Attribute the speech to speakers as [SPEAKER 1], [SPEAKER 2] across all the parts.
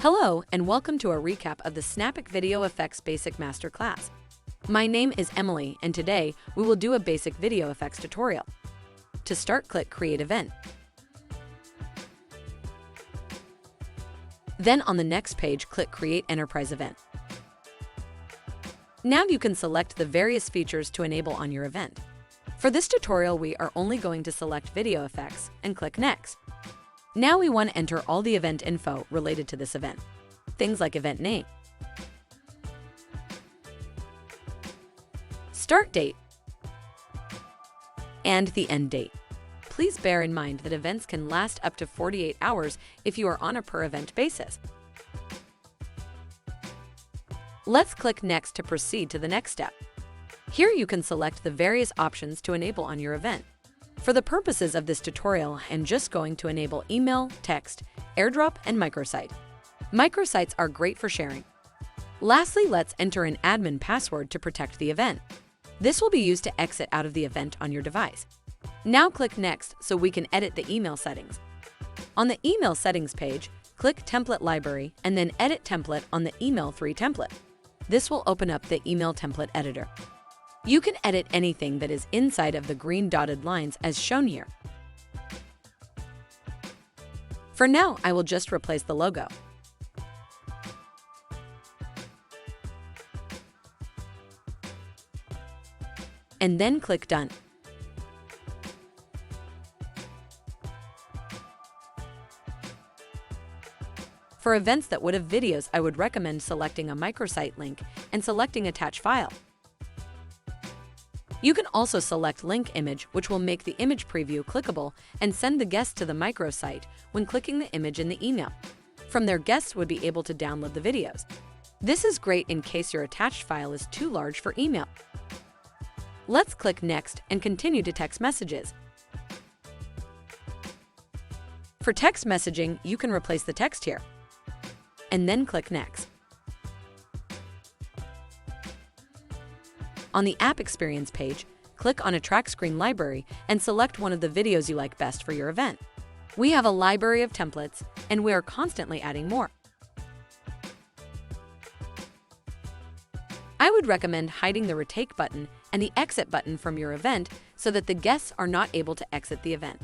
[SPEAKER 1] Hello, and welcome to a recap of the Snapic VideoFX Basic Master Class. My name is Emily, and today we will do a basic VideoFX tutorial. To start, click Create Event. Then on the next page, click Create Enterprise Event. Now you can select the various features to enable on your event. For this tutorial, we are only going to select VideoFX and click Next. Now we want to enter all the event info related to this event. Things like event name, start date, and the end date. Please bear in mind that events can last up to 48 hours if you are on a per-event basis. Let's click Next to proceed to the next step. Here you can select the various options to enable on your event. For the purposes of this tutorial, I'm just going to enable email, text, airdrop, and microsite. Microsites are great for sharing. Lastly, let's enter an admin password to protect the event. This will be used to exit out of the event on your device. Now click Next so we can edit the email settings. On the email settings page, click Template Library and then Edit Template on the Email 3 template. This will open up the email template editor. You can edit anything that is inside of the green dotted lines as shown here. For now, I will just replace the logo. And then click Done. For events that would have videos, I would recommend selecting a microsite link and selecting Attach File. You can also select Link Image, which will make the image preview clickable and send the guest to the microsite when clicking the image in the email. From there, guests would be able to download the videos. This is great in case your attached file is too large for email. Let's click Next and continue to text messages. For text messaging, you can replace the text here, and then click Next. On the App Experience page, click on a track screen library and select one of the videos you like best for your event. We have a library of templates, and we are constantly adding more. I would recommend hiding the Retake button and the Exit button from your event so that the guests are not able to exit the event.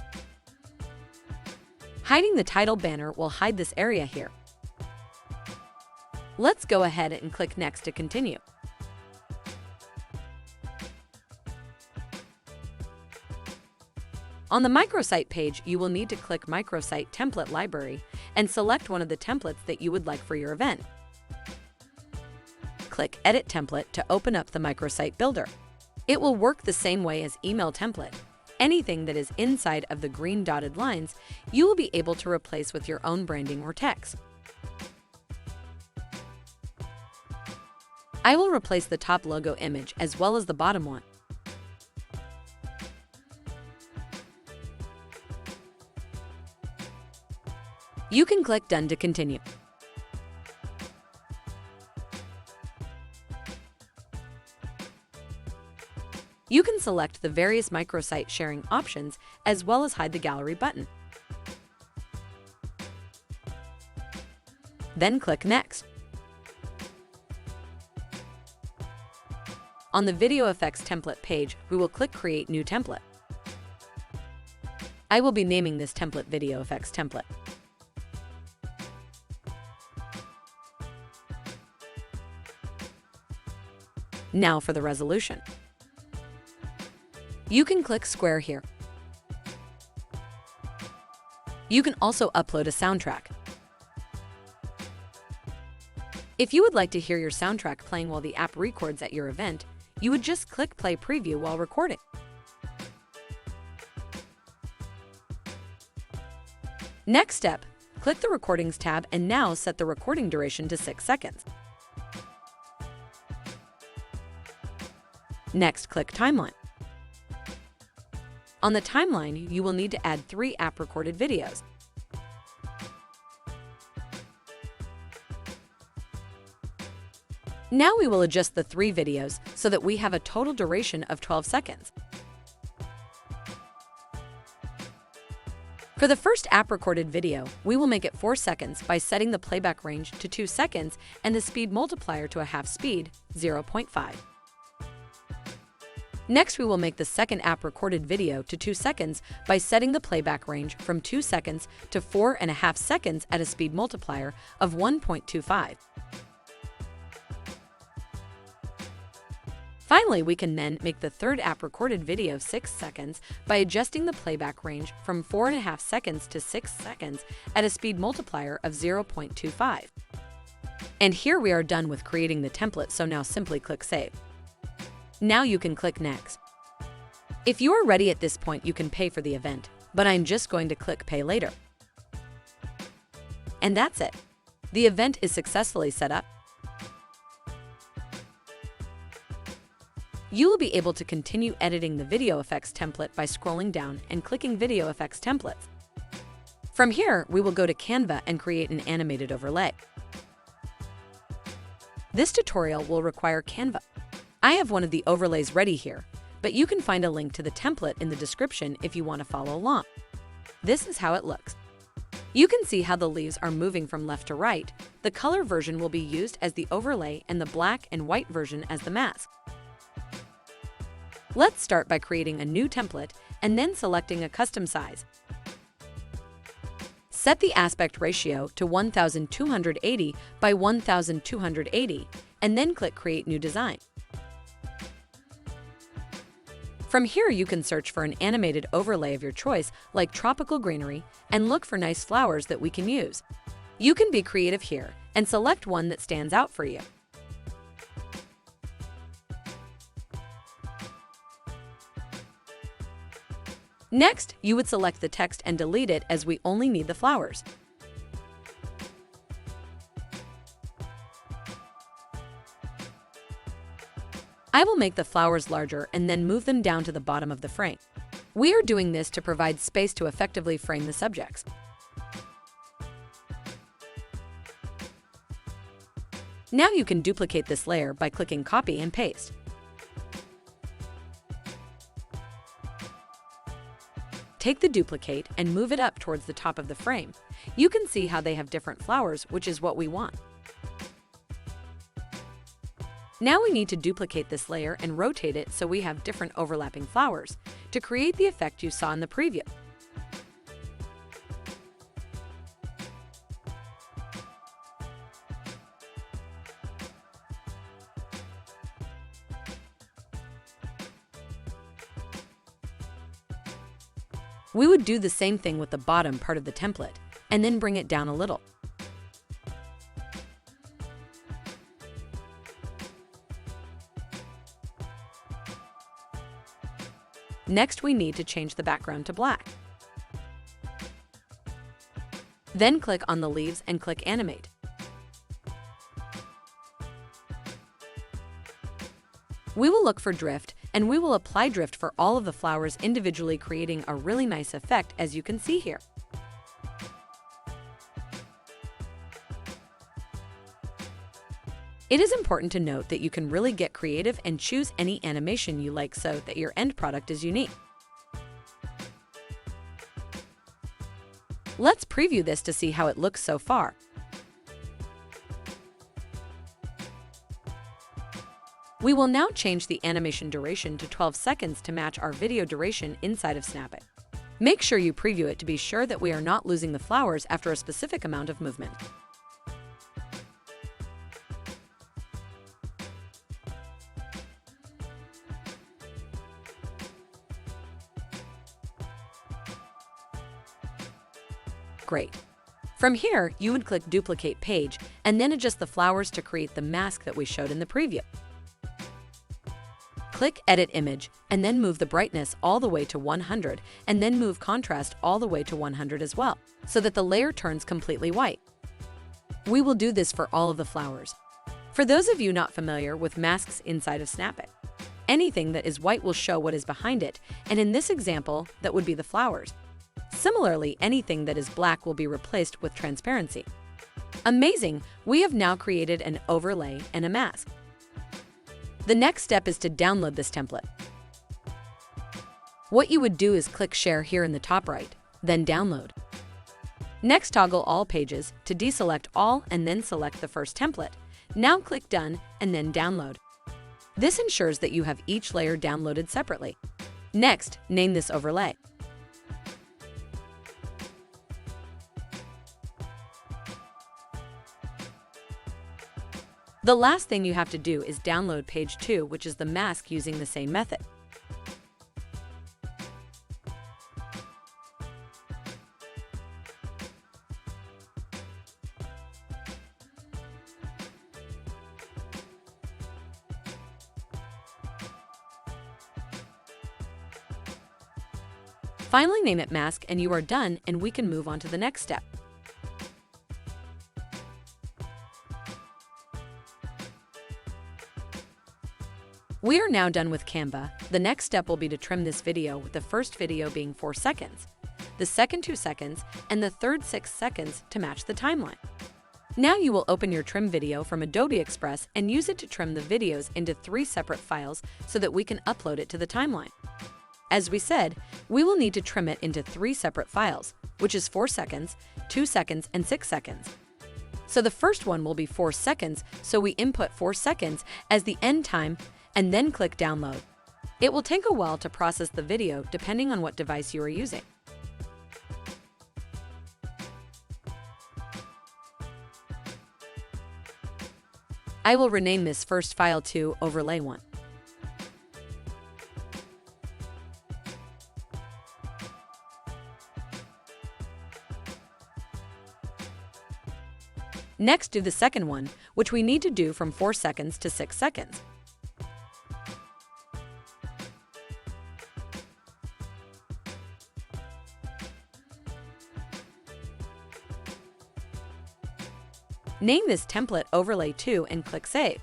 [SPEAKER 1] Hiding the title banner will hide this area here. Let's go ahead and click Next to continue. On the microsite page, you will need to click Microsite Template Library and select one of the templates that you would like for your event. Click Edit Template to open up the microsite builder. It will work the same way as Email Template. Anything that is inside of the green dotted lines, you will be able to replace with your own branding or text. I will replace the top logo image as well as the bottom one. You can click Done to continue. You can select the various microsite sharing options as well as hide the gallery button. Then click Next. On the VideoFX template page, we will click Create New Template. I will be naming this template VideoFX template. Now for the resolution. You can click Square here. You can also upload a soundtrack. If you would like to hear your soundtrack playing while the app records at your event, you would just click Play Preview while recording. Next step, click the Recordings tab and now set the recording duration to 6 seconds. Next, click Timeline. On the timeline, you will need to add 3 app-recorded videos. Now we will adjust the 3 videos so that we have a total duration of 12 seconds. For the first app-recorded video, we will make it 4 seconds by setting the playback range to 2 seconds and the speed multiplier to a half speed, 0.5. Next, we will make the second app-recorded video to 2 seconds by setting the playback range from 2 seconds to 4.5 seconds at a speed multiplier of 1.25. Finally, we can then make the third app-recorded video 6 seconds by adjusting the playback range from 4.5 seconds to 6 seconds at a speed multiplier of 0.25. And here we are done with creating the template, so now simply click Save. Now you can click Next. If you are ready at this point, you can pay for the event, but I'm just going to click Pay Later. And that's it. The event is successfully set up. You will be able to continue editing the VideoFX template by scrolling down and clicking VideoFX templates. From here, we will go to Canva and create an animated overlay. This tutorial will require Canva. I have one of the overlays ready here, but you can find a link to the template in the description if you want to follow along. This is how it looks. You can see how the leaves are moving from left to right. The color version will be used as the overlay and the black and white version as the mask. Let's start by creating a new template and then selecting a custom size. Set the aspect ratio to 1280 by 1280 and then click Create New Design. From here, you can search for an animated overlay of your choice, like tropical greenery, and look for nice flowers that we can use. You can be creative here and select one that stands out for you. Next, you would select the text and delete it, as we only need the flowers. I will make the flowers larger and then move them down to the bottom of the frame. We are doing this to provide space to effectively frame the subjects. Now you can duplicate this layer by clicking Copy and Paste. Take the duplicate and move it up towards the top of the frame. You can see how they have different flowers, which is what we want. Now we need to duplicate this layer and rotate it so we have different overlapping flowers to create the effect you saw in the preview. We would do the same thing with the bottom part of the template, and then bring it down a little. Next, we need to change the background to black. Then click on the leaves and click Animate. We will look for drift, and we will apply drift for all of the flowers individually, creating a really nice effect, as you can see here. It is important to note that you can really get creative and choose any animation you like so that your end product is unique. Let's preview this to see how it looks so far. We will now change the animation duration to 12 seconds to match our video duration inside of Snap It. Make sure you preview it to be sure that we are not losing the flowers after a specific amount of movement. Great. From here, you would click Duplicate Page and then adjust the flowers to create the mask that we showed in the preview. Click Edit Image and then move the brightness all the way to 100 and then move contrast all the way to 100 as well, so that the layer turns completely white. We will do this for all of the flowers. For those of you not familiar with masks inside of Snap It, anything that is white will show what is behind it, and in this example, that would be the flowers. Similarly, anything that is black will be replaced with transparency. Amazing! We have now created an overlay and a mask. The next step is to download this template. What you would do is click Share here in the top right, then Download. Next, toggle All Pages to deselect all and then select the first template. Now click Done and then Download. This ensures that you have each layer downloaded separately. Next, name this overlay. The last thing you have to do is download page 2, which is the mask using the same method. Finally, name it Mask and you are done, and we can move on to the next step. We are now done with Canva. The next step will be to trim this video, with the first video being 4 seconds, the second 2 seconds, and the third 6 seconds to match the timeline. Now you will open your trim video from Adobe Express and use it to trim the videos into 3 separate files so that we can upload it to the timeline. As we said, we will need to trim it into 3 separate files, which is 4 seconds, 2 seconds, and 6 seconds. So the first one will be 4 seconds, so we input 4 seconds as the end time and then click Download. It will take a while to process the video depending on what device you are using. I will rename this first file to Overlay 1. Next, do the second one, which we need to do from 4 seconds to 6 seconds. Name this template Overlay 2 and click Save.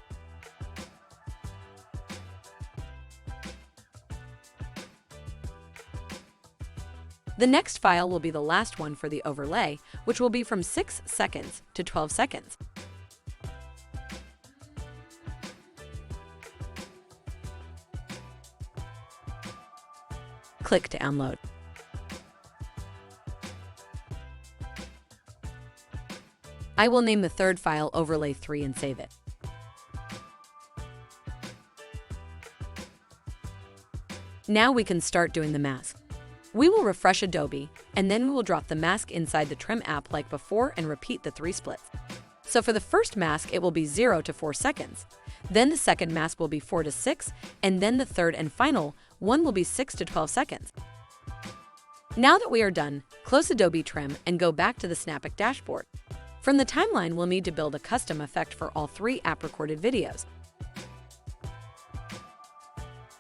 [SPEAKER 1] The next file will be the last one for the overlay, which will be from 6 seconds to 12 seconds. Click to download. I will name the third file Overlay 3 and save it. Now we can start doing the mask. We will refresh Adobe, and then we will drop the mask inside the Trim app like before and repeat the 3 splits. So for the first mask, it will be 0 to 4 seconds. Then the second mask will be 4 to 6, and then the third and final one will be 6 to 12 seconds. Now that we are done, close Adobe Trim and go back to the Snappic dashboard. From the timeline, we'll need to build a custom effect for all 3 app-recorded videos.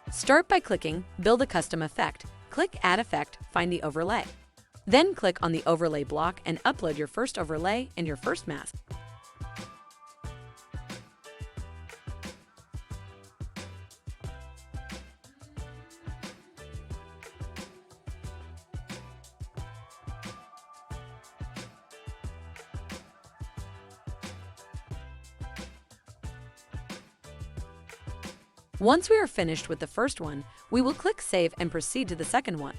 [SPEAKER 1] Start by clicking Build a Custom Effect. Click Add Effect, find the overlay. Then click on the overlay block and upload your first overlay and your first mask. Once we are finished with the first one, we will click Save and proceed to the second one.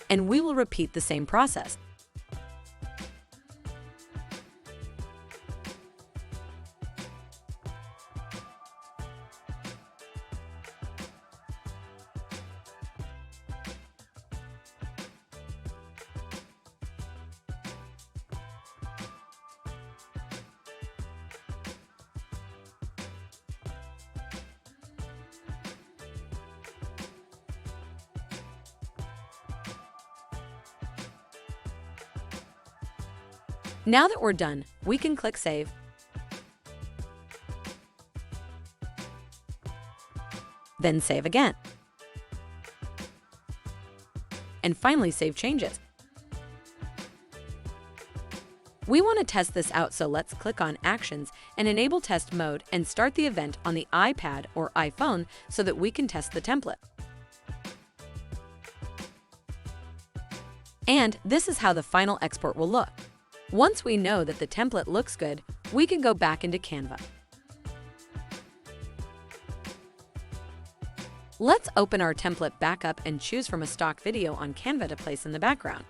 [SPEAKER 1] And we will repeat the same process. Now that we're done, we can click Save. Then save again. And finally save changes. We want to test this out, so let's click on Actions and enable test mode and start the event on the iPad or iPhone so that we can test the template. And this is how the final export will look. Once we know that the template looks good, we can go back into Canva. Let's open our template back up and choose from a stock video on Canva to place in the background.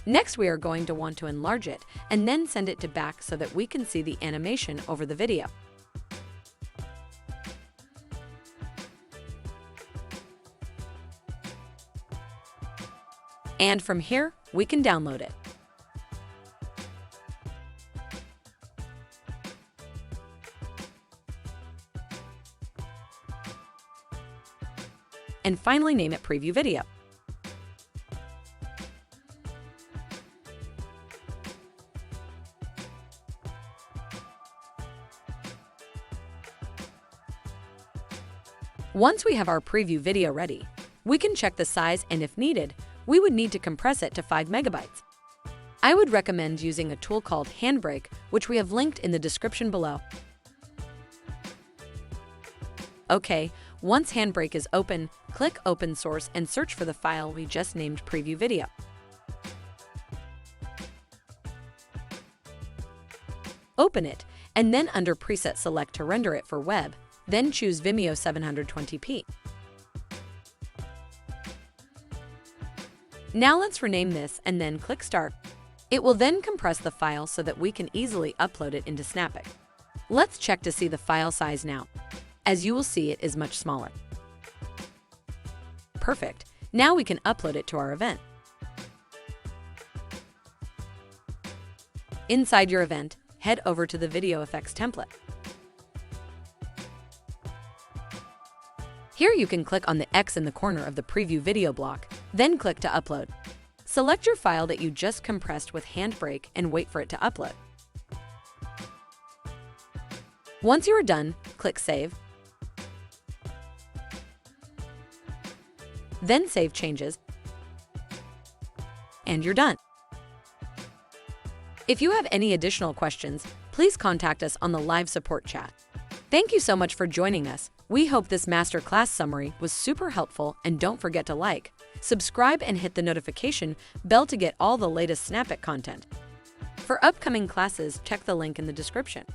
[SPEAKER 1] Next, we are going to want to enlarge it and then send it to back so that we can see the animation over the video. And from here, we can download it. And finally name it Preview Video. Once we have our preview video ready, we can check the size, and if needed, we would need to compress it to 5 megabytes. I would recommend using a tool called Handbrake, which we have linked in the description below. Okay, once Handbrake is open, click Open Source and search for the file we just named Preview Video. Open it, and then under Preset select to render it for web, then choose Vimeo 720p. Now let's rename this and then click Start. It will then compress the file so that we can easily upload it into Snappic. Let's check to see the file size now. As you will see, it is much smaller. Perfect. Now we can upload it to our event. Inside your event, head over to the VideoFX template. Here you can click on the X in the corner of the preview video block, then click to upload. Select your file that you just compressed with Handbrake and wait for it to upload. Once you are done, click Save. Then Save Changes, and you're done. If you have any additional questions, please contact us on the live support chat. Thank you so much for joining us. We hope this masterclass summary was super helpful, and don't forget to like, subscribe, and hit the notification bell to get all the latest Snappic content. For upcoming classes, check the link in the description.